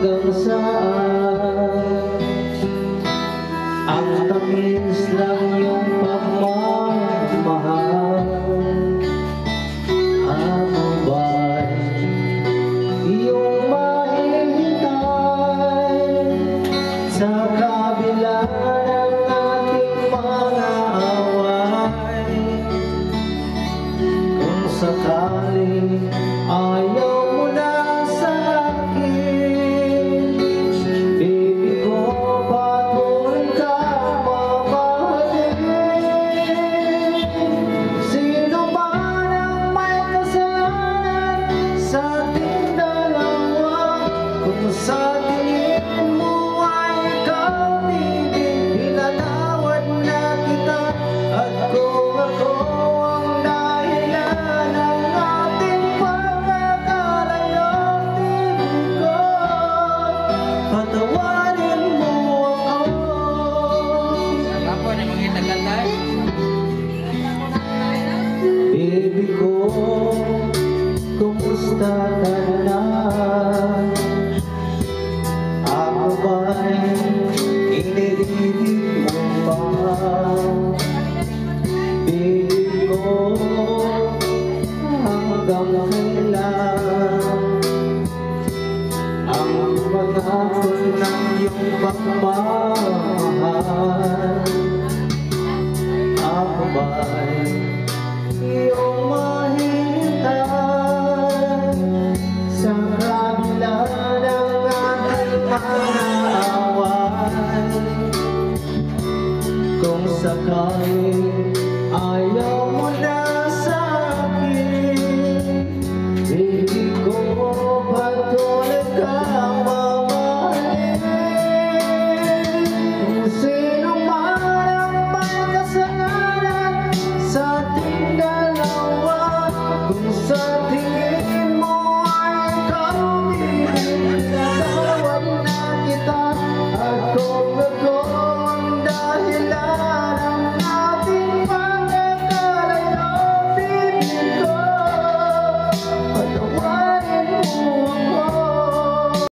hanggang saan ang tamis lang yung pagmamahal. Ako ba'y iyong mahihintay sa kabila ng ating mga away? Kung sakaling ayaw mo na sa akin, baby ko, patuloy ka mamahalin. Sino ba ang may kasalanan sa ating dalawa? Kung sa tingin mo ay ikaw, baby, pinatawad na kita. At kung ako ang dahilan ng ating pagkakalayo, baby ko, patawarin mo ako. Ako na mga itagantay. Baby ko, kumusta ka na? Ako ba'y iniibig mo pa? Baby ko, hanggang kailan ang pag-ako ng iyong pagmamahal? Ako ba'y iyong mahintay sa kabila ng ating mga away? Kung sakaling ayaw mo na sa akin, baby ko, patuloy ka